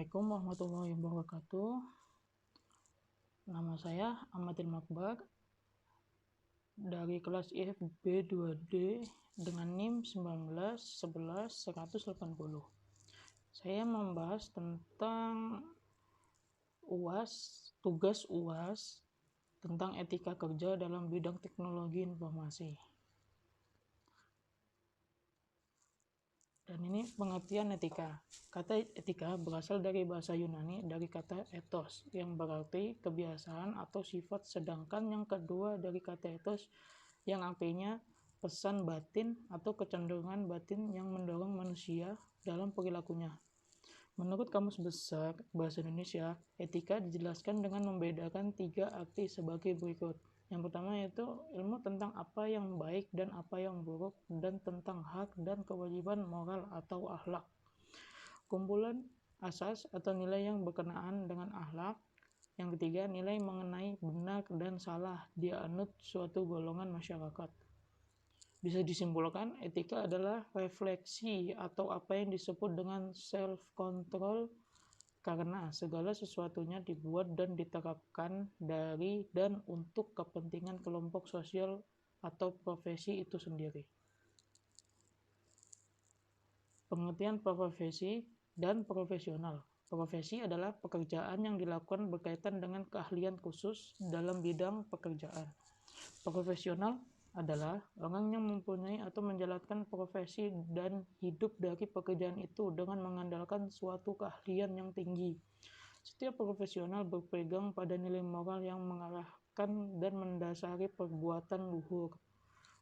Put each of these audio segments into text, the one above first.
Assalamualaikum warahmatullahi wabarakatuh. Nama saya Ahmadil Makbar dari kelas IFB 2D dengan NIM 19111180. Saya membahas tentang UAS, tugas UAS tentang etika kerja dalam bidang teknologi informasi. Dan ini pengertian etika. Kata etika berasal dari bahasa Yunani dari kata ethos yang berarti kebiasaan atau sifat, sedangkan yang kedua dari kata ethos yang artinya pesan batin atau kecenderungan batin yang mendorong manusia dalam perilakunya. Menurut Kamus Besar Bahasa Indonesia, etika dijelaskan dengan membedakan 3 arti sebagai berikut. Yang pertama yaitu ilmu tentang apa yang baik dan apa yang buruk, dan tentang hak dan kewajiban moral atau akhlak. Kumpulan asas atau nilai yang berkenaan dengan akhlak. Yang ketiga, nilai mengenai benar dan salah dianut suatu golongan masyarakat. Bisa disimpulkan, etika adalah refleksi atau apa yang disebut dengan self-control, karena segala sesuatunya dibuat dan diterapkan dari dan untuk kepentingan kelompok sosial atau profesi itu sendiri. Pengertian profesi dan profesional. Profesi adalah pekerjaan yang dilakukan berkaitan dengan keahlian khusus dalam bidang pekerjaan. Profesional adalah orang yang mempunyai atau menjalankan profesi dan hidup dari pekerjaan itu dengan mengandalkan suatu keahlian yang tinggi. Setiap profesional berpegang pada nilai moral yang mengarahkan dan mendasari perbuatan luhur.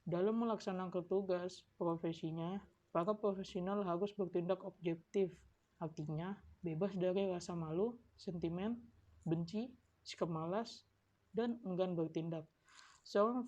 Dalam melaksanakan tugas profesinya, para profesional harus bertindak objektif, artinya bebas dari rasa malu, sentimen, benci, sikap malas, dan enggan bertindak. Seorang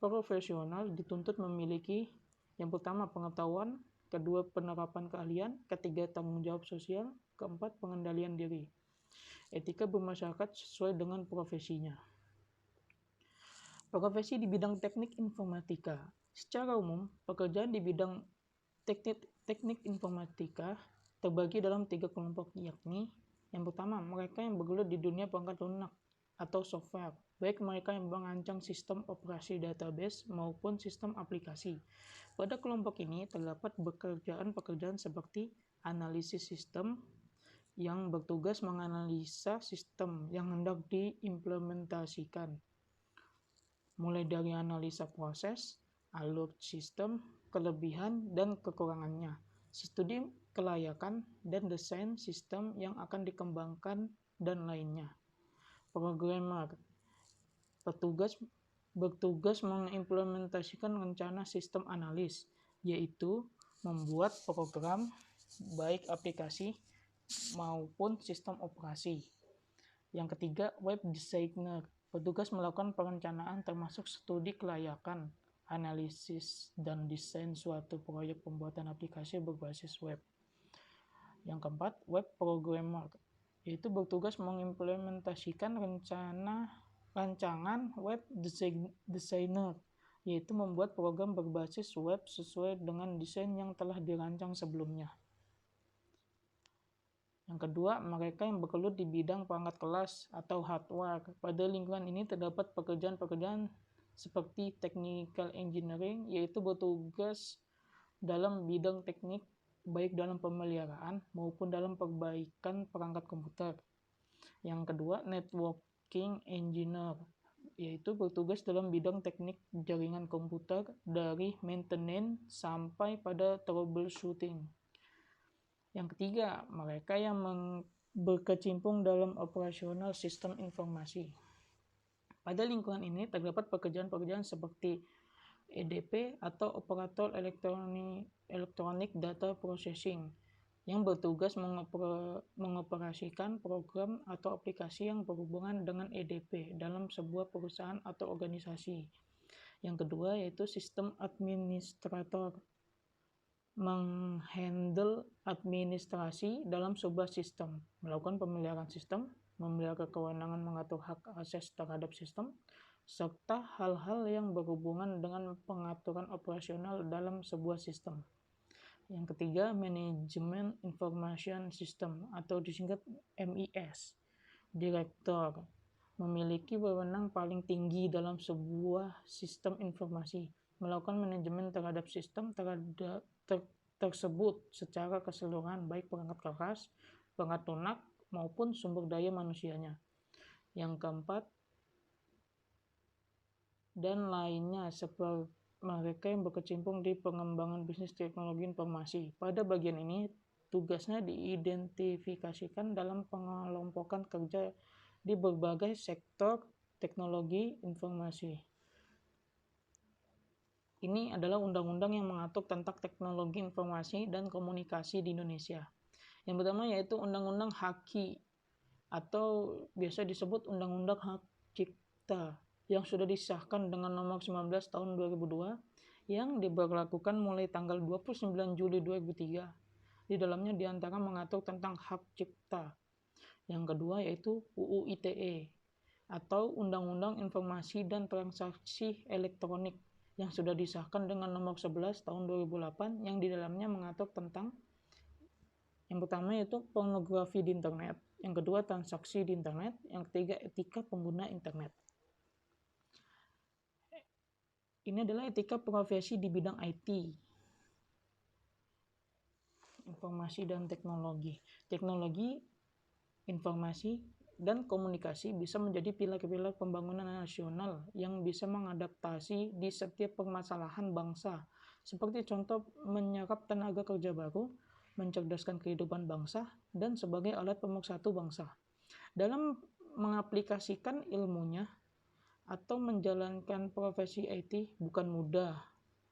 profesional dituntut memiliki yang pertama pengetahuan, kedua penerapan keahlian, ketiga tanggung jawab sosial, keempat pengendalian diri. Etika bermasyarakat sesuai dengan profesinya. Profesi di bidang teknik informatika. Secara umum, pekerjaan di bidang teknik informatika terbagi dalam 3 kelompok, yakni yang pertama, mereka yang bergelut di dunia perangkat lunak atau software, baik mereka yang merancang sistem operasi database maupun sistem aplikasi. Pada kelompok ini terdapat pekerjaan seperti analisis sistem yang bertugas menganalisa sistem yang hendak diimplementasikan, mulai dari analisa proses, alur sistem, kelebihan dan kekurangannya, studi kelayakan, dan desain sistem yang akan dikembangkan, dan lainnya. Programmer bertugas mengimplementasikan rencana sistem analis, yaitu membuat program, baik aplikasi maupun sistem operasi. Yang ketiga, web designer bertugas melakukan perencanaan termasuk studi kelayakan, analisis, dan desain suatu proyek pembuatan aplikasi berbasis web. Yang keempat, web programmer, yaitu bertugas mengimplementasikan rancangan web designer, yaitu membuat program berbasis web sesuai dengan desain yang telah dirancang sebelumnya. Yang kedua, mereka yang bergelut di bidang perangkat kelas atau hardware. Pada lingkungan ini terdapat pekerjaan-pekerjaan seperti technical engineering, yaitu bertugas dalam bidang teknik, baik dalam pemeliharaan maupun dalam perbaikan perangkat komputer. Yang kedua, networking engineer, yaitu bertugas dalam bidang teknik jaringan komputer dari maintenance sampai pada troubleshooting. Yang ketiga, mereka yang berkecimpung dalam operasional sistem informasi. Pada lingkungan ini terdapat pekerjaan-pekerjaan seperti EDP atau operator electronic data processing, yang bertugas mengoperasikan program atau aplikasi yang berhubungan dengan EDP dalam sebuah perusahaan atau organisasi. Yang kedua yaitu sistem administrator, menghandle administrasi dalam sebuah sistem, melakukan pemeliharaan sistem, memelihara kewenangan mengatur hak akses terhadap sistem, serta hal-hal yang berhubungan dengan pengaturan operasional dalam sebuah sistem. Yang ketiga, Manajemen Information System atau disingkat MIS. Direktur memiliki wewenang paling tinggi dalam sebuah sistem informasi, melakukan manajemen terhadap sistem tersebut secara keseluruhan, baik perangkat keras, perangkat lunak, maupun sumber daya manusianya. Yang keempat, dan lainnya seperti mereka yang berkecimpung di pengembangan bisnis teknologi informasi. Pada bagian ini, tugasnya diidentifikasikan dalam pengelompokan kerja di berbagai sektor teknologi informasi. Ini adalah undang-undang yang mengatur tentang teknologi informasi dan komunikasi di Indonesia. Yang pertama yaitu Undang-Undang HAKI atau biasa disebut Undang-Undang Hak Cipta yang sudah disahkan dengan nomor 19 tahun 2002 yang diberlakukan mulai tanggal 29 Juli 2003. Di dalamnya diantara mengatur tentang hak cipta. Yang kedua yaitu UU ITE atau Undang-Undang Informasi dan Transaksi Elektronik yang sudah disahkan dengan nomor 11 tahun 2008 yang di dalamnya mengatur tentang yang pertama yaitu pornografi di internet, yang kedua transaksi di internet, yang ketiga etika pengguna internet. Ini adalah etika profesi di bidang IT, informasi dan teknologi. Teknologi, informasi, dan komunikasi bisa menjadi pilar-pilar pembangunan nasional yang bisa mengadaptasi di setiap permasalahan bangsa, seperti contoh menyerap tenaga kerja baru, mencerdaskan kehidupan bangsa, dan sebagai alat pemersatu bangsa. Dalam mengaplikasikan ilmunya atau menjalankan profesi IT bukan mudah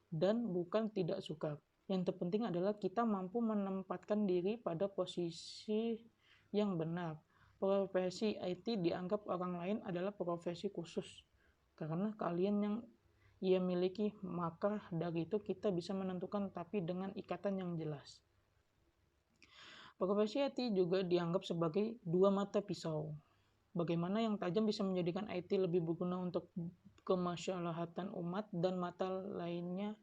dan bukan tidak sukar. Yang terpenting adalah kita mampu menempatkan diri pada posisi yang benar. Profesi IT dianggap orang lain adalah profesi khusus karena kalian yang ia miliki, maka dari itu kita bisa menentukan tapi dengan ikatan yang jelas. Profesi IT juga dianggap sebagai dua mata pisau. Bagaimana yang tajam bisa menjadikan IT lebih berguna untuk kemaslahatan umat dan mata lainnya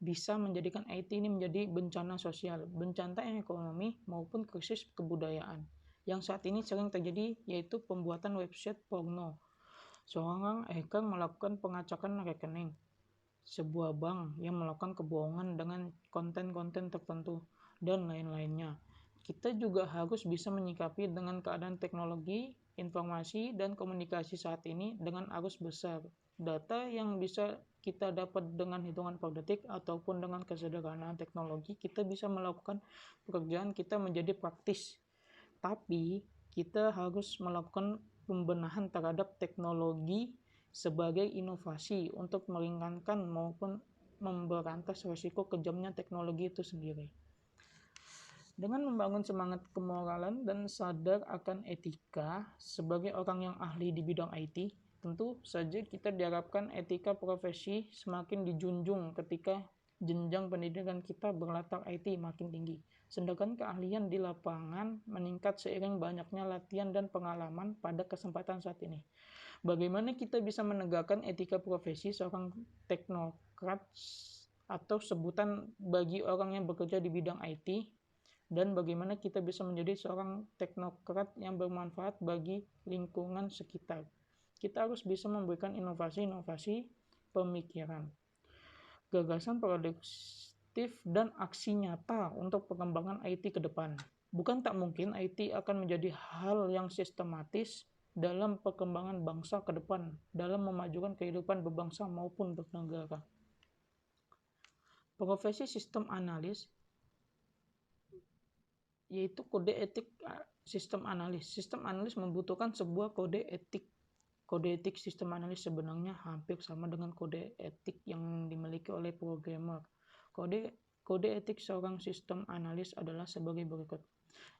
bisa menjadikan IT ini menjadi bencana sosial, bencana ekonomi maupun krisis kebudayaan yang saat ini sering terjadi, yaitu pembuatan website porno. Seorang hacker melakukan pengacakan rekening sebuah bank yang melakukan kebohongan dengan konten-konten tertentu dan lain-lainnya. Kita juga harus bisa menyikapi dengan keadaan teknologi, informasi, dan komunikasi saat ini dengan arus besar. Data yang bisa kita dapat dengan hitungan per detik ataupun dengan kesederhanaan teknologi, kita bisa melakukan pekerjaan kita menjadi praktis. Tapi kita harus melakukan pembenahan terhadap teknologi sebagai inovasi untuk meringankan maupun memberantas risiko kejamnya teknologi itu sendiri. Dengan membangun semangat kemoralan dan sadar akan etika sebagai orang yang ahli di bidang IT, tentu saja kita diharapkan etika profesi semakin dijunjung ketika jenjang pendidikan kita berlatar IT makin tinggi. Sedangkan keahlian di lapangan meningkat seiring banyaknya latihan dan pengalaman pada kesempatan saat ini. Bagaimana kita bisa menegakkan etika profesi seorang teknokrat atau sebutan bagi orang yang bekerja di bidang IT, dan bagaimana kita bisa menjadi seorang teknokrat yang bermanfaat bagi lingkungan sekitar. Kita harus bisa memberikan inovasi-inovasi pemikiran, gagasan produktif, dan aksi nyata untuk pengembangan IT ke depan. Bukan tak mungkin IT akan menjadi hal yang sistematis dalam perkembangan bangsa ke depan, dalam memajukan kehidupan berbangsa maupun bernegara. Profesi sistem analis yaitu kode etik sistem analis. Sistem analis membutuhkan sebuah kode etik. Kode etik sistem analis sebenarnya hampir sama dengan kode etik yang dimiliki oleh programmer. Kode etik seorang sistem analis adalah sebagai berikut.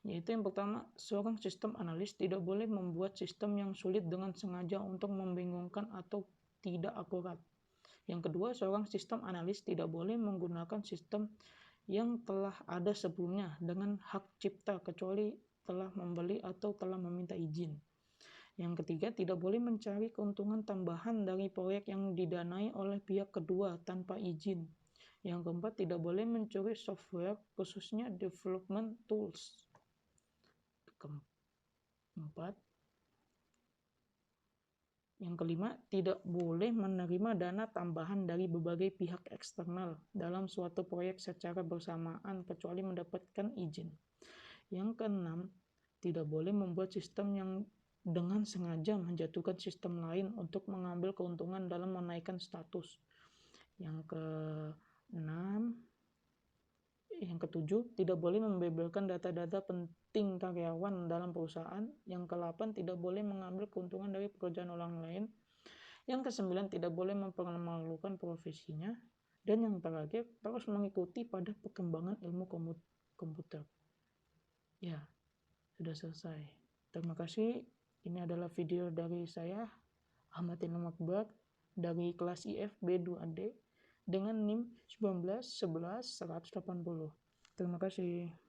Yaitu yang pertama, seorang sistem analis tidak boleh membuat sistem yang sulit dengan sengaja untuk membingungkan atau tidak akurat. Yang kedua, seorang sistem analis tidak boleh menggunakan sistem yang telah ada sebelumnya dengan hak cipta kecuali telah membeli atau telah meminta izin. Yang ketiga, tidak boleh mencari keuntungan tambahan dari proyek yang didanai oleh pihak kedua tanpa izin. Yang keempat, tidak boleh mencuri software, khususnya development tools. Keempat. Yang kelima, tidak boleh menerima dana tambahan dari berbagai pihak eksternal dalam suatu proyek secara bersamaan kecuali mendapatkan izin. Yang keenam, tidak boleh membuat sistem yang dengan sengaja menjatuhkan sistem lain untuk mengambil keuntungan dalam menaikkan status. Yang ketujuh, tidak boleh membebelkan data-data penting karyawan dalam perusahaan. Yang ke-8, tidak boleh mengambil keuntungan dari pekerjaan orang lain. Yang ke-9, tidak boleh mempermalukan profesinya. Dan yang terakhir, terus mengikuti pada perkembangan ilmu komputer. Ya, sudah selesai. Terima kasih. Ini adalah video dari saya, Ahmad Ilham Akbar, dari kelas IF B2D dengan NIM 1911-180. Terima kasih.